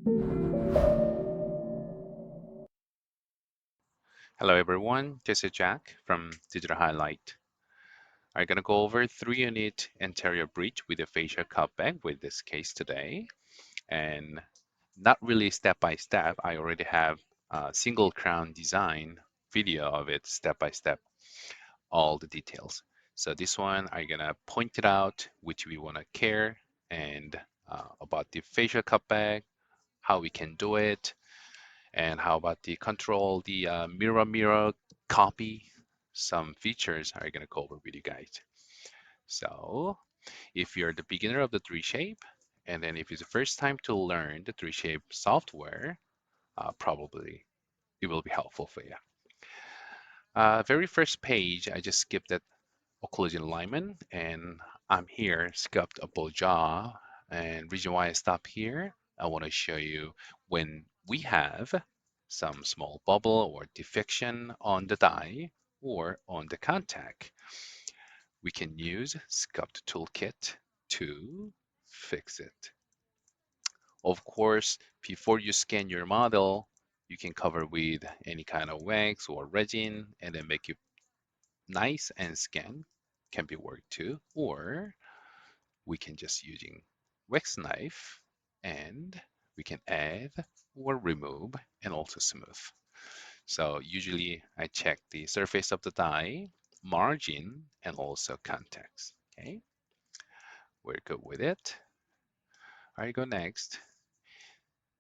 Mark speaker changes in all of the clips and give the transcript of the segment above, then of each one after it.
Speaker 1: Hello everyone, this is Jack from Digital Highlight. I'm going to go over 3-unit anterior bridge with a facial cutback with this case today. And not really step by step, I already have a single crown design video of it step by step, all the details. So this one, I'm going to point it out, which we want to care, and about the facial cutback, how we can do it, and how about the control, the mirror copy? Some features are going to go over with you guys. So if you're the beginner of the 3Shape, and then if it's the first time to learn the 3Shape software, probably it will be helpful for you. Very first page, I just skipped that occlusion alignment, and I'm here, sculpt a bow jaw. And reason why I stop here, I want to show you when we have some small bubble or defection on the die or on the contact, we can use Sculpt Toolkit to fix it. Of course, before you scan your model, you can cover with any kind of wax or resin and then make it nice and scan. Can be worked too, or we can just using wax knife and we can add or remove and also smooth. So usually I check the surface of the die, margin, and also context. Okay, we're good with it. I go next.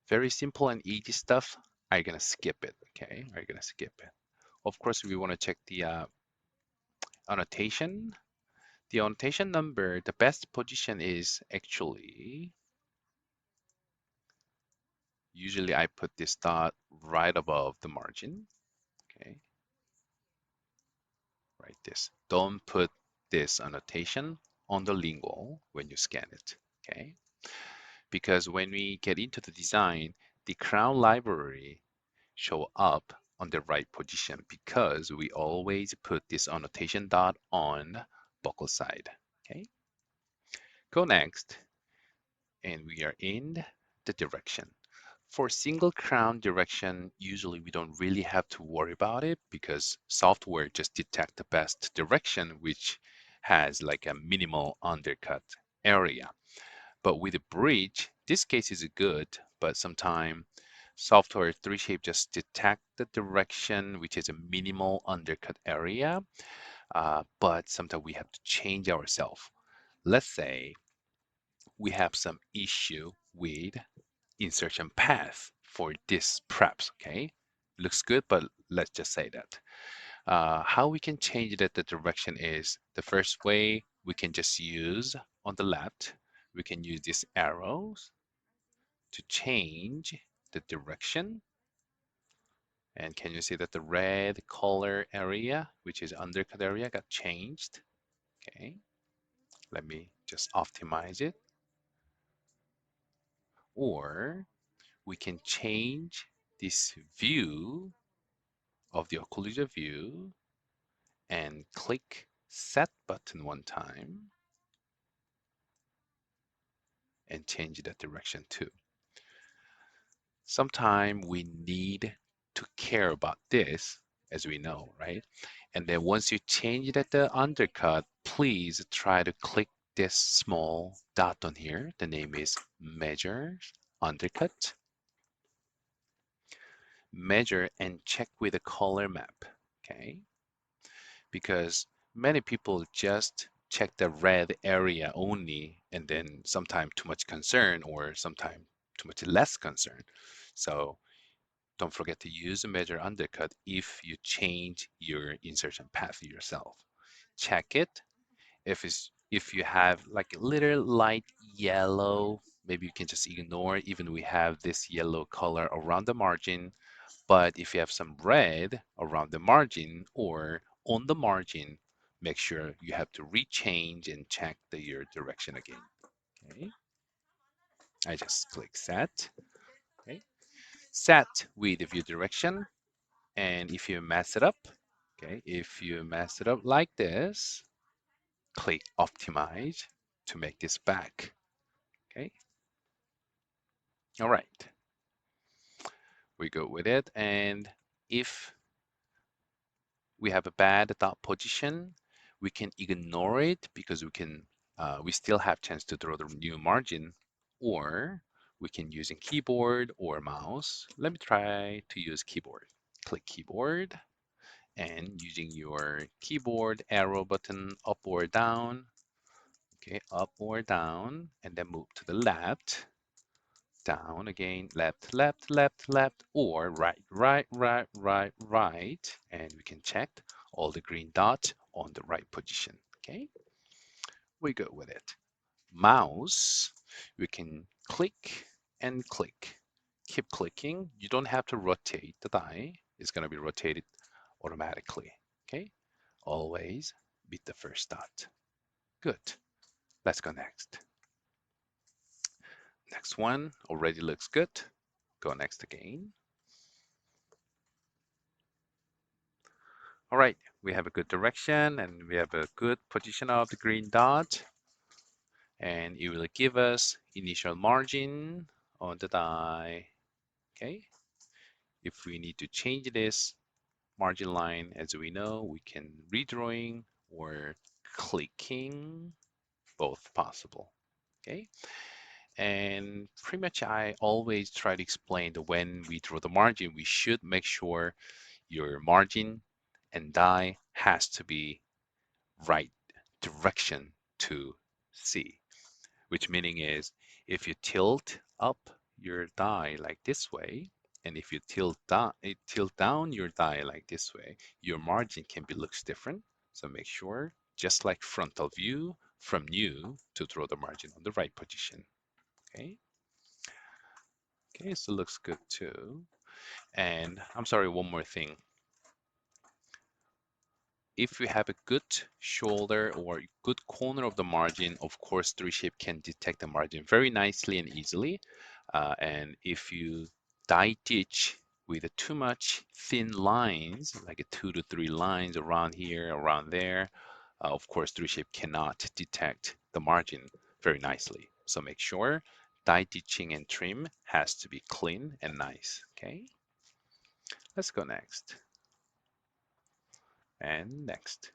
Speaker 1: Very simple and easy stuff. I'm gonna skip it. Okay, I'm gonna skip it. Of course, we want to check the annotation. The annotation number, the best position is actually, usually I put this dot right above the margin. Okay, right this. Don't put this annotation on the lingual when you scan it. Okay, because when we get into the design, the crown library show up on the right position because we always put this annotation dot on buckle side. Okay, go next, and we are in the direction. For single crown direction, usually we don't really have to worry about it because software just detect the best direction, which has like a minimal undercut area. But with a bridge, this case is good, but sometimes software 3Shape just detect the direction, which is a minimal undercut area, but sometimes we have to change ourselves. Let's say we have some issue with insertion path for this preps, okay? Looks good, but let's just say that. How we can change that the direction is the first way we can just use on the left, we can use these arrows to change the direction. And can you see that the red color area, which is undercut area, got changed? Okay, let me just optimize it. Or we can change this view of the occlusion view and click set button one time and change that direction too. Sometimes we need to care about this, as we know, right? And then once you change it at the undercut, please try to click this small dot on here. The name is measure undercut. Measure and check with the color map, okay? Because many people just check the red area only and then sometimes too much concern or sometimes too much less concern. So don't forget to use the measure undercut if you change your insertion path yourself. Check it. If you have like a little light yellow, maybe you can just ignore it, even we have this yellow color around the margin. But if you have some red around the margin or on the margin, make sure you have to rechange and check your direction again. Okay. I just click set. Okay. Set with the view direction. And if you mess it up, okay, if you mess it up like this, click optimize to make this back. Okay. All right. We go with it. And if we have a bad dot position, we can ignore it because we still have chance to draw the new margin, or we can using keyboard or mouse. Let me try to use keyboard. Click keyboard and using your keyboard arrow button up or down, okay, up or down, and then move to the left, down again, left, left, left, left, or right, right, right, right, right. And we can check all the green dots on the right position. Okay, we go with it. Mouse, we can click and click. Keep clicking. You don't have to rotate the die. It's going to be rotated automatically. Okay, always beat the first dot. Good. Let's go next. Next one already looks good. Go next again. All right, we have a good direction and we have a good position of the green dot, and it will give us initial margin on the die. Okay, if we need to change this margin line, as we know, we can redrawing or clicking, both possible. Okay, and pretty much I always try to explain that when we draw the margin, we should make sure your margin and die has to be right direction to see, which meaning is if you tilt up your die like this way, and if you tilt down your die like this way, your margin can be looks different. So make sure, just like frontal view from new, to draw the margin on the right position. Okay. Okay, so looks good too. And I'm sorry, one more thing. If you have a good shoulder or good corner of the margin, of course, 3Shape can detect the margin very nicely and easily. And if you die ditch with too much thin lines, like a 2 to 3 lines around here, around there, of course, 3Shape cannot detect the margin very nicely. So make sure die ditching and trim has to be clean and nice. Okay, let's go next. And next.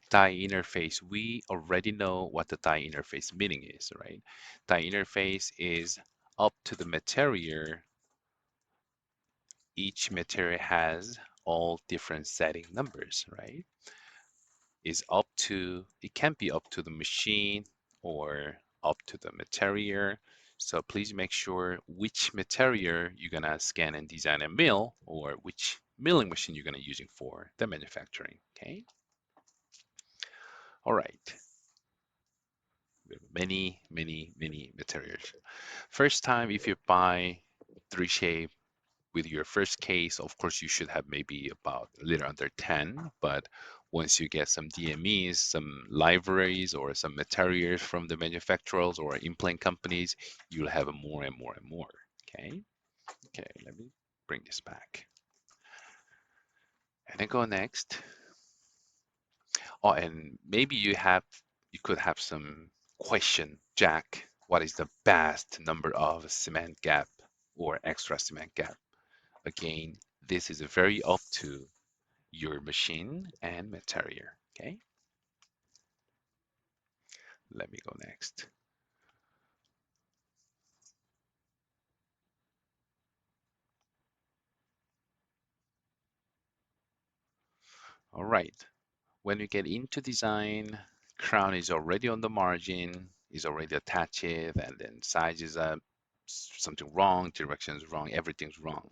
Speaker 1: Die interface, we already know what the die interface meaning is, right? Die interface is up to the material. Each material has all different setting numbers, right? Is up to, it can be up to the machine or up to the material. So please make sure which material you're gonna scan and design and mill, or which milling machine you're gonna using for the manufacturing, okay? All right. Many, many, many materials. First time, if you buy 3Shape with your first case, of course, you should have maybe about a little under 10. But once you get some DMEs, some libraries, or some materials from the manufacturers or implant companies, you'll have more and more and more. Okay. Okay. Let me bring this back. And then go next. Oh, and maybe you could have some question, Jack. What is the best number of cement gap or extra cement gap? Again, this is very up to your machine and material. Okay, let me go next. All right. When you get into design, crown is already on the margin, is already attached, and then size is up, something wrong, direction is wrong, everything's wrong.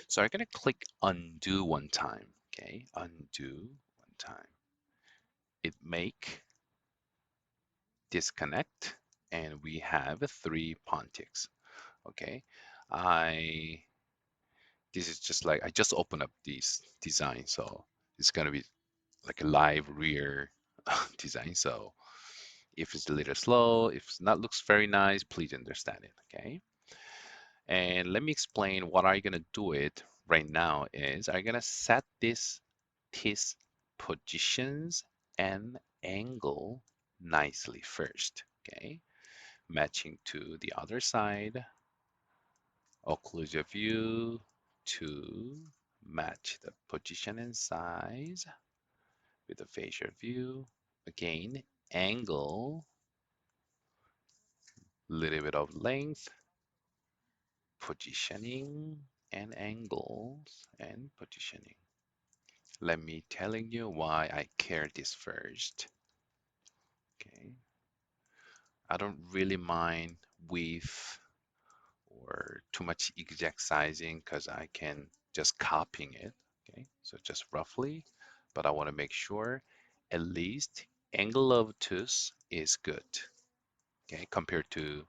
Speaker 1: So I'm gonna click undo one time. Okay, undo one time. It make disconnect, and we have 3 pontics. Okay, I this is just like I just opened up this design, so it's gonna be like a live rear design. So if it's a little slow, if it's not looks very nice, please understand it. Okay. And let me explain what I'm gonna do it right now is I'm gonna set this piece positions and angle nicely first. Okay. Matching to the other side. Occlusion View to match the position and size with the facial view. Again, angle, little bit of length, positioning, and angles and positioning. Let me telling you why I care this first. Okay, I don't really mind width or too much exact sizing because I can just copying it. Okay, so just roughly, but I want to make sure at least angle of tooth is good. Okay, compared to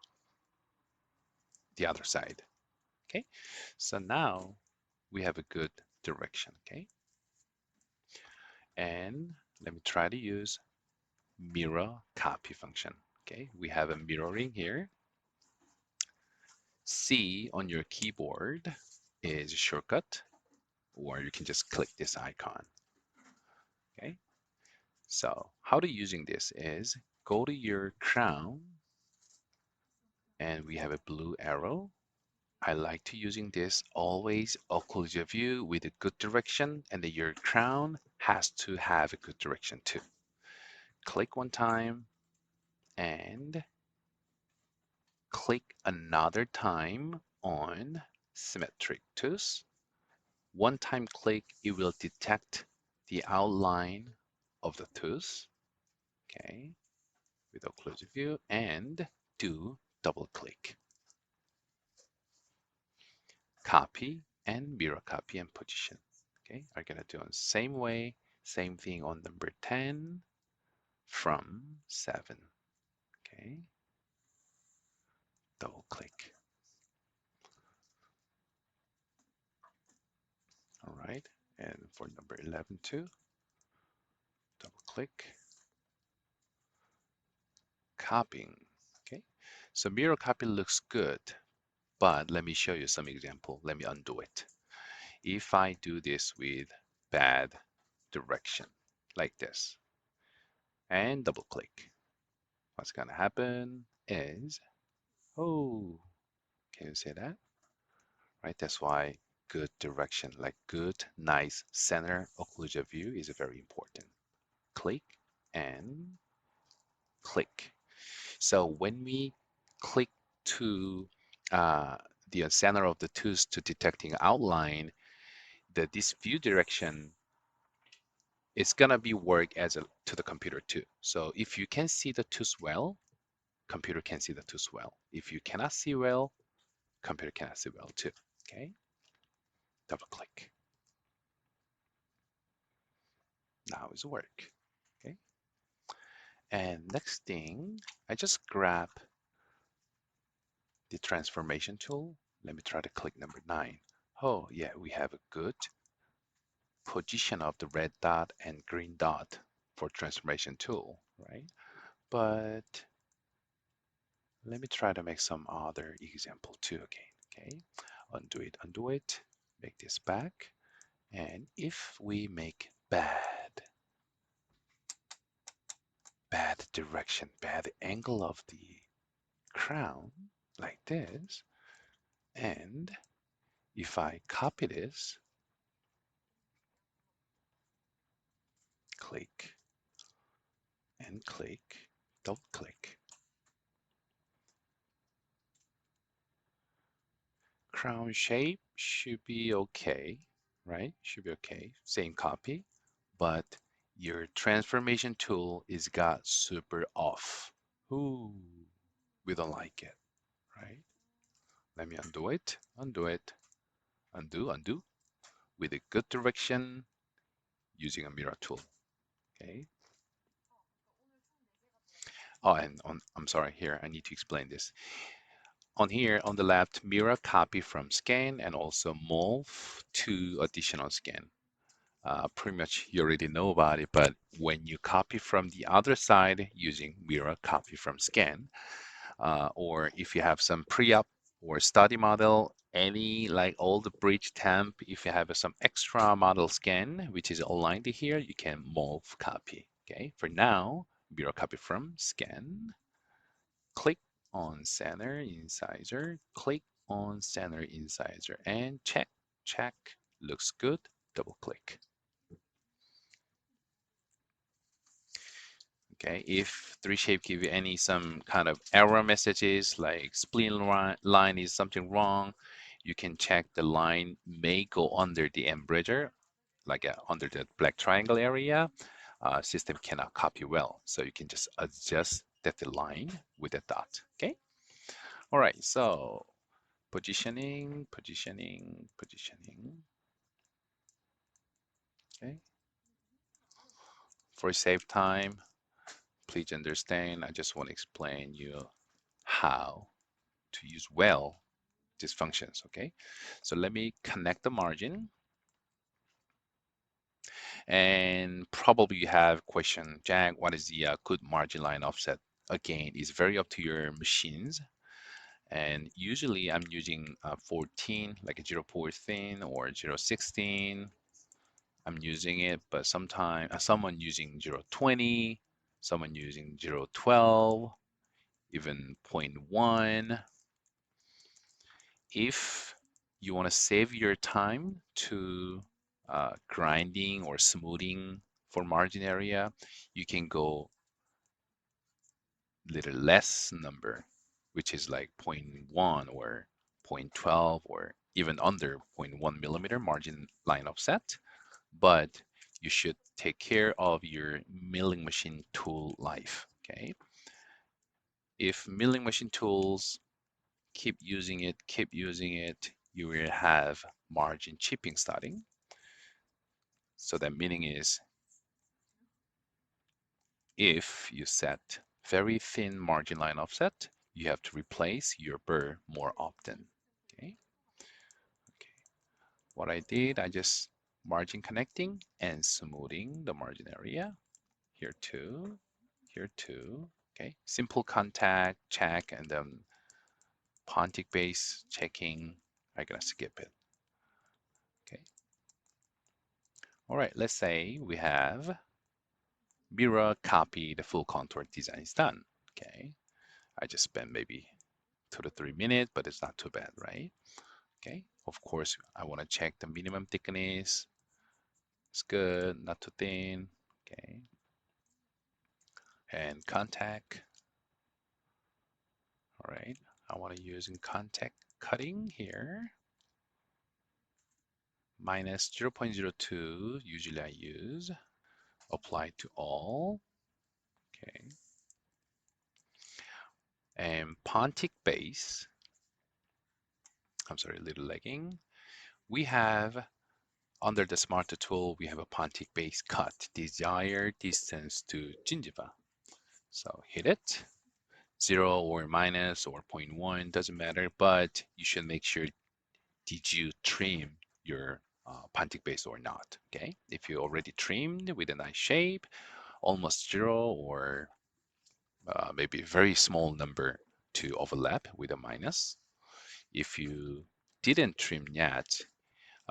Speaker 1: the other side. Okay, so now we have a good direction. Okay, and let me try to use mirror copy function. Okay, we have a mirroring here. C on your keyboard is a shortcut, or you can just click this icon. Okay, so how to using this is go to your crown and we have a blue arrow. I like to using this always occlusion view with a good direction, and then your crown has to have a good direction too. Click one time and click another time on Symmetric Tools. One time click, it will detect the outline of the tooth, okay, with occlusive view, and do double click. Copy and mirror copy and position. Okay, I'm gonna do it the same way, same thing on number 10 from 7. Okay, double click. All right, and for number 11 too, double click. Copying. Okay, so mirror copy looks good, but let me show you some example. Let me undo it. If I do this with bad direction, like this, and double click, what's gonna happen is, oh, can you see that? Right, that's why good direction, like good, nice center occlusion view is very important. Click and click. So when we click to the center of the tooth to detecting outline, this view direction is gonna be work as a to the computer too. So if you can see the tooth well, computer can see the tooth well. If you cannot see well, computer cannot see well too. Okay, double click. Now it's work. Okay, and next thing, I just grab the transformation tool. Let me try to click number 9. Oh yeah, we have a good position of the red dot and green dot for transformation tool, right? But let me try to make some other example too again, okay? Undo it, make this back. And if we make bad direction, bad angle of the crown like this, and if I copy this, click and click, double click, crown shape should be okay, right? Should be okay, same copy, but your transformation tool is got super off. Ooh, we don't like it, right? Let me undo it, undo, with a good direction using a mirror tool, okay? Oh, and I'm sorry, here, I need to explain this. On here, on the left, mirror copy from scan and also move to additional scan. Pretty much you already know about it, but when you copy from the other side using mirror copy from scan, or if you have some pre-op or study model, any like all the bridge temp, if you have some extra model scan, which is aligned here, you can move copy. Okay, for now, mirror copy from scan, click on center incisor, click on center incisor and check, check, looks good, double click. Okay, if 3Shape give you some kind of error messages like spleen line is something wrong, you can check the line may go under the embroidery, like under the black triangle area. System cannot copy well, so you can just adjust that line with a dot. Okay. All right. So positioning, positioning, positioning. Okay. For save time, please understand. I just want to explain you how to use well these functions. Okay. So let me connect the margin. And probably you have question, Jack, what is the good margin line offset? Again, it's very up to your machines. And usually I'm using 14, like a 0.14 or 0.16. I'm using it, but sometimes someone using 0.20, someone using 0.12, even zero point 0.1. If you want to save your time to grinding or smoothing for margin area, you can go little less number, which is like zero point 0.1 or 0.12 or even under 0.1 millimeter margin line offset. But you should take care of your milling machine tool life. Okay. If milling machine tools keep using it, you will have margin chipping starting. So that meaning is if you set very thin margin line offset, you have to replace your burr more often. Okay. Okay. What I did, I just margin connecting and smoothing the margin area. Here too, here too. Okay. Simple contact, check, and then Pontic base checking. I'm gonna skip it. Okay. All right. Let's say we have mirror copy, the full contour design is done. Okay. I just spent maybe 2 to 3 minutes, but it's not too bad, right? Okay. Of course, I want to check the minimum thickness. It's good, not too thin. Okay. And contact. All right. I want to use in contact cutting here. Minus 0.02, usually I use. Apply to all. Okay. And Pontic base. I'm sorry, little legging. We have under the Smarter tool, we have a Pontic base cut desired distance to gingiva. So hit it. 0 or minus or 0.1 doesn't matter, but you should make sure did you trim your Pontic base or not. Okay. If you already trimmed with a nice shape, almost 0 or maybe a very small number to overlap with a minus. If you didn't trim yet,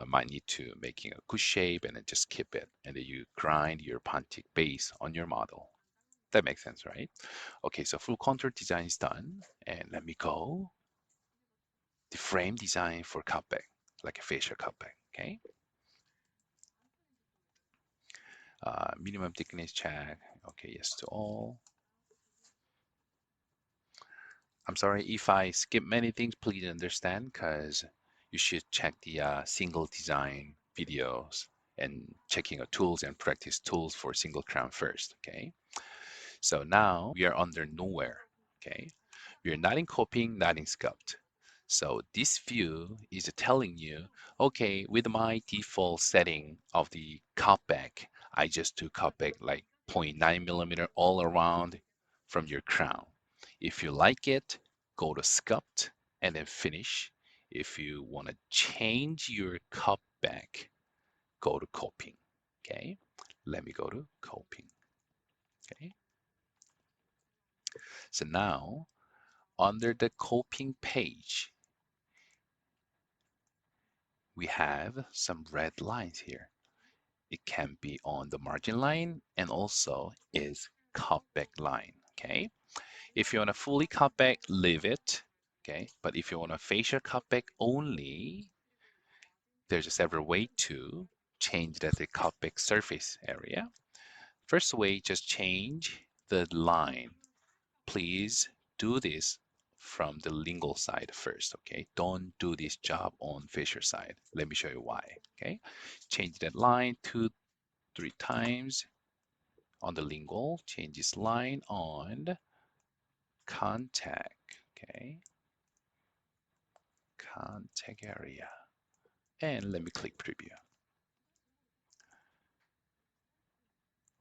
Speaker 1: might need to making a good shape and then just keep it. And then you grind your Pontic base on your model. That makes sense, right? Okay, so full contour design is done. And let me go. The frame design for cutback, like a facial cutback, okay? Minimum thickness check. Okay, yes to all. I'm sorry if I skip many things, please understand, because you should check the single design videos and checking your tools and practice tools for single crown first, okay? So now we are under nowhere, okay? We are not in copying, not in sculpt. So this view is telling you, okay, with my default setting of the cutback, I just do cutback like 0.9 millimeter all around from your crown. If you like it, go to sculpt and then finish. If you want to change your cutback, go to copying, okay? Let me go to copying, okay? So now under the copying page, we have some red lines here. It can be on the margin line and also is cutback line, okay? If you want to fully cutback, leave it. Okay, but if you want a facial cutback only, there's several ways to change the cutback surface area. First way, just change the line. Please do this from the lingual side first, okay? Don't do this job on facial side. Let me show you why, okay? Change that line 2-3 times on the lingual. Change this line on contact, okay? Contact area. And let me click preview,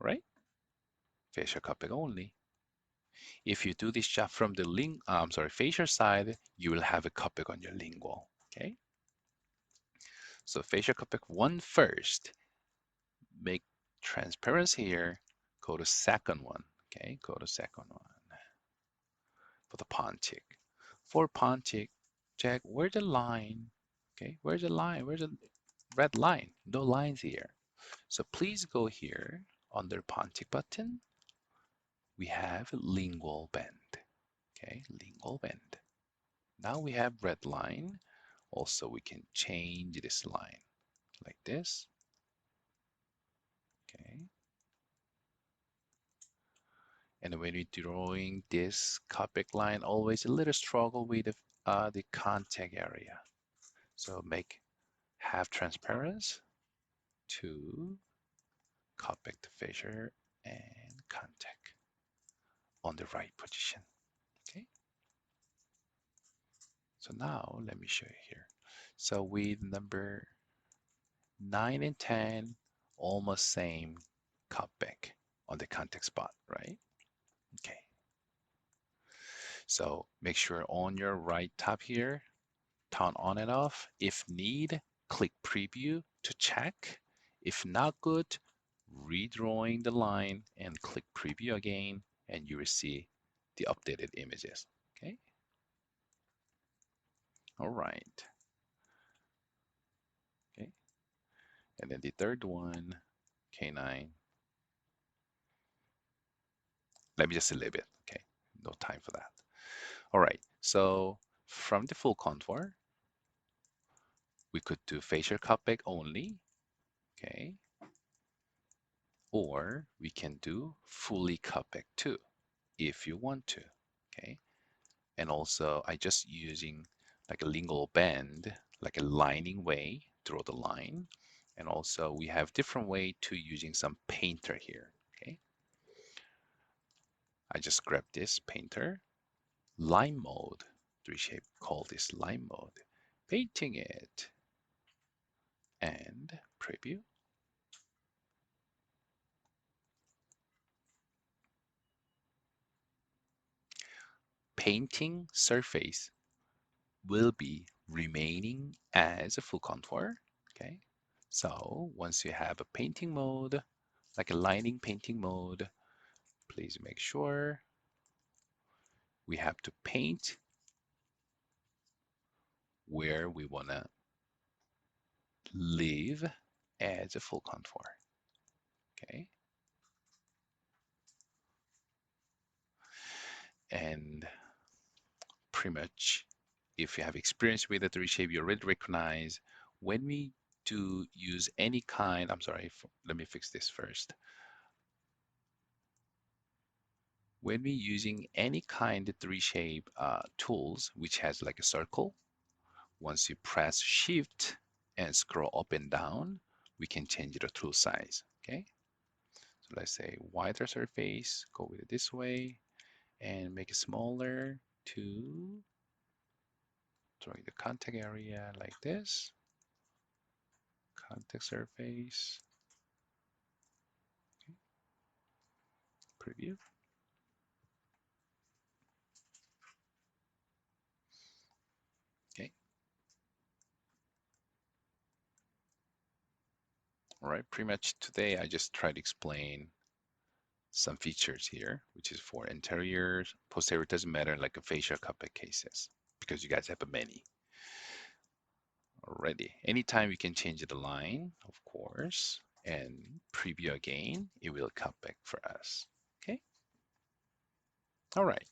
Speaker 1: right? Facial cutback only. If you do this job from the facial side, you will have a cutback on your lingual, okay? So facial cutback one first, make transparency here, go to second one, okay? Go to second one for the pontic. For pontic, check where's the line, okay? Where's the line? Where's the red line? No lines here. So please go here under pontic button. We have lingual bend, okay? Lingual bend. Now we have red line. Also, we can change this line like this, okay? And when we're drawing this cutback line, always a little struggle with the contact area. So make half transparent to cutback the facial and contact on the right position, okay? So now let me show you here. So with number 9 and 10, almost same cutback on the contact spot, right? Okay. So make sure on your right tab here, turn on and off. If need, click preview to check. If not good, redrawing the line and click preview again, and you will see the updated images. Okay. All right. Okay. And then the third one, K9. Let me just leave it. Okay. No time for that. All right. So from the full contour, we could do facial cutback only. Okay. Or we can do fully cutback too, if you want to, okay? And also, I just using like a lingual bend, like a lining way, draw the line. And also, we have different way to using some painter here, okay? I just grab this painter, line mode, 3Shape, call this line mode, painting it, and preview. Painting surface will be remaining as a full contour, okay? So once you have a painting mode, like a lining painting mode, please make sure we have to paint where we wanna leave as a full contour, okay? And pretty much, if you have experience with the 3Shape, you already recognize when we do use any kind, let me fix this first. When we're using any kind of 3Shape tools, which has like a circle, once you press Shift and scroll up and down, we can change the tool size, okay? So let's say wider surface, go with it this way, and make it smaller to drawing the contact area like this. Contact surface, okay. Preview. Okay. All right, pretty much today I just tried to explain some features here, which is for interiors, posterior, doesn't matter, like a facial cutback cases, because you guys have many already. Anytime you can change the line, of course, and preview again, it will cut back for us. Okay. All right.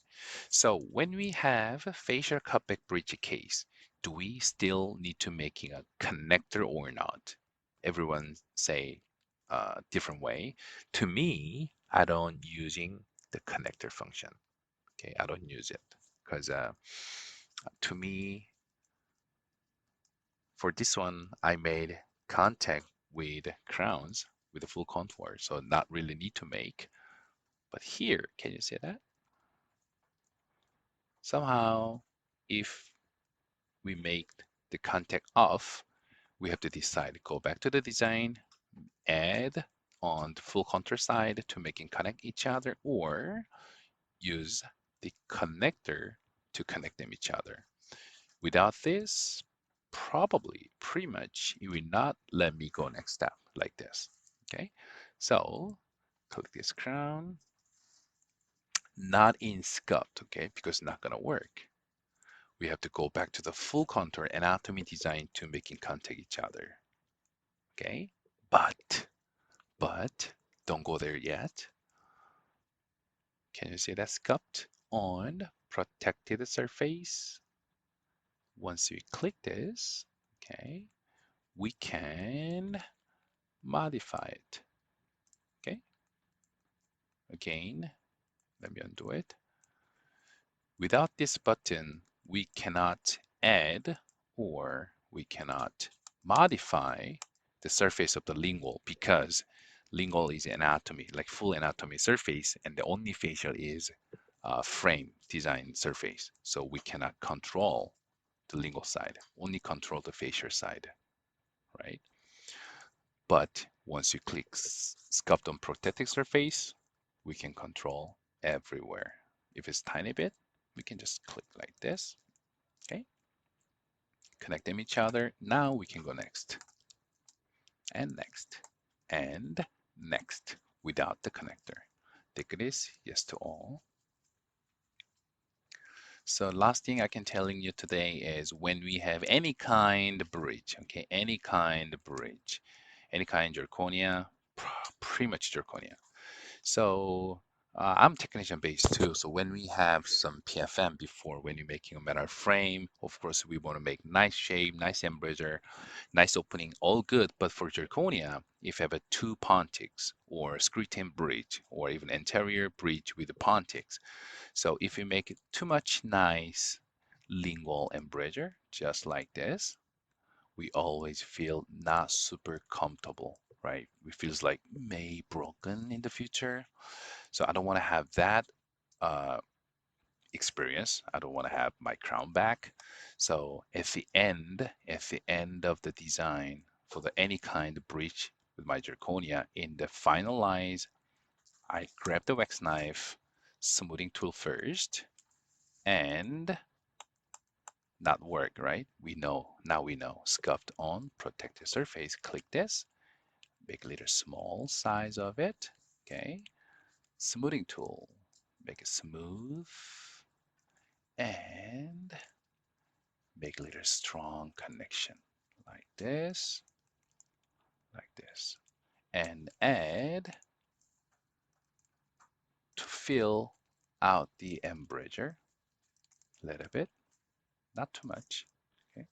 Speaker 1: So when we have a facial cutback bridge case, do we still need to making a connector or not? Everyone say different way. To me, I don't using the connector function. Okay, I don't use it because to me, for this one, I made contact with crowns with a full contour, so not really need to make. But here, can you see that? Somehow, if we make the contact off, we have to decide, go back to the design, add on the full contour side to making connect each other, or use the connector to connect them each other. Without this, probably pretty much it will not let me go next step like this. Okay, so click this crown, not in Sculpt, okay, because it's not gonna work. We have to go back to the full contour anatomy design to making contact each other. Okay, but don't go there yet. Can you see that Sculpt on protected surface? Once we click this, okay, we can modify it. Okay, again, let me undo it. Without this button, we cannot add or we cannot modify the surface of the lingual because lingual is anatomy, like full anatomy surface, and the only facial is frame design surface. So we cannot control the lingual side, only control the facial side, right? But once you click sculpt on protected surface, we can control everywhere. If it's tiny bit, we can just click like this, okay? Connect them each other. Now we can go next, and next, and next without the connector. Take this, yes to all. So last thing I can telling you today is when we have any kind of bridge, okay, any kind of bridge, any kind of zirconia, pretty much zirconia. So I'm technician based too. So when we have some PFM before, when you're making a metal frame, of course we want to make nice shape, nice embroider, nice opening, all good. But for zirconia, if you have a two pontics or screw tin bridge or even anterior bridge with the pontics, so if you make it too much nice lingual embroider, just like this, we always feel not super comfortable, right? We feels like may broken in the future. So I don't want to have that uh, experience. I don't want to have my crown back. So at the end of the design for the any kind of bridge with my zirconia, in the finalize, I grab the wax knife, smoothing tool first, and not work, right? We know, now we know. Scuffed on, protect the surface, click this, make a little small size of it, okay? Smoothing tool, make it smooth, and make a little strong connection, like this, and add to fill out the embroider a little bit, not too much, okay?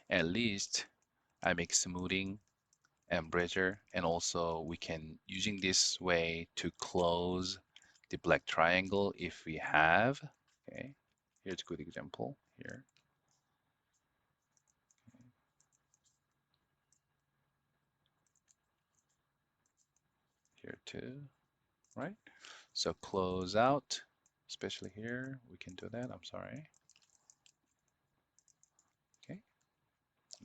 Speaker 1: At least I make smoothing embroider, and also we can using this way to close the black triangle if we have. Okay, here's a good example here. Here too, right? So close out, especially here, we can do that. I'm sorry. Okay,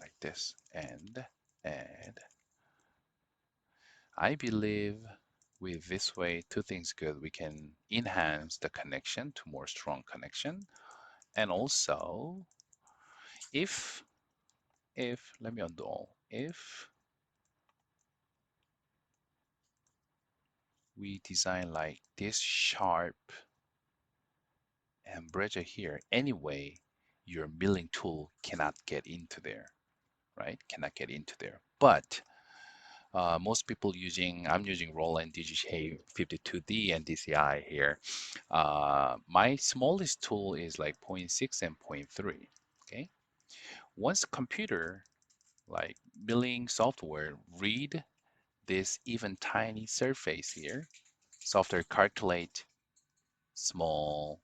Speaker 1: like this, and add. I believe with this way, two things good. We can enhance the connection to more strong connection, and also if let me undo all. If we design like this sharp embroider here, anyway, your milling tool cannot get into there, right? Cannot get into there. But
Speaker 2: most people I'm using Roland DigiShape 52D and DCI here. My smallest tool is like 0.6 and 0.3. Okay. Once the computer, like milling software, read this even tiny surface here, software calculate small,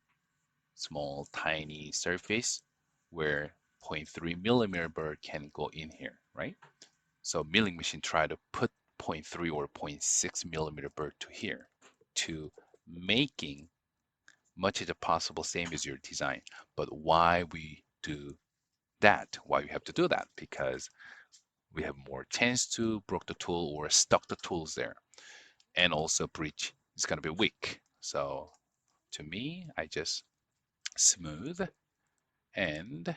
Speaker 2: tiny surface where 0.3 millimeter burr can go in here, right? So milling machine try to put 0.3 or 0.6 millimeter burr to here to making much as possible same as your design. But why we do that? Why we have to do that? Because we have more chance to broke the tool or stuck the tools there. And also breach is going to be weak. So to me, I just smooth and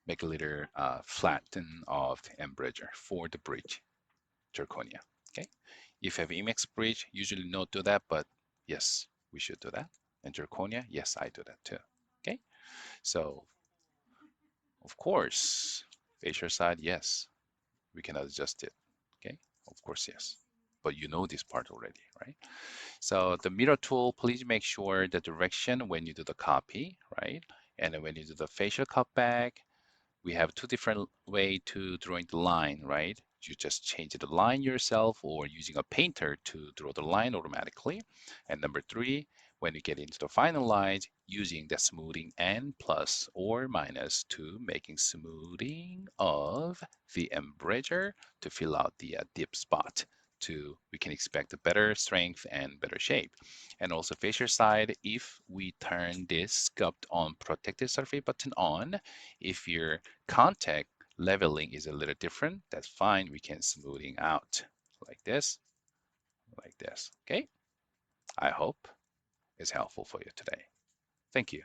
Speaker 2: make a little flatten of Embroidery for the bridge, zirconia. Okay. If you have Emacs bridge, usually not do that, but yes, we should do that. And zirconia, yes, I do that too. Okay. So of course, facial side, yes, we can adjust it. Okay. Of course, yes. But you know this part already, right? So the mirror tool, please make sure the direction when you do the copy, right? And then when you do the facial cutback, we have two different way to drawing the line, right? You just change the line yourself or using a painter to draw the line automatically. And number three, when you get into the final lines, using the smoothing and plus or minus to making smoothing of the embroidery to fill out the deep spot to we can expect a better strength and better shape. And also facial side, if we turn this sculpt on protected surface button on, if your contact leveling is a little different, that's fine. We can smoothing out like this, like this. Okay. I hope it's helpful for you today. Thank you.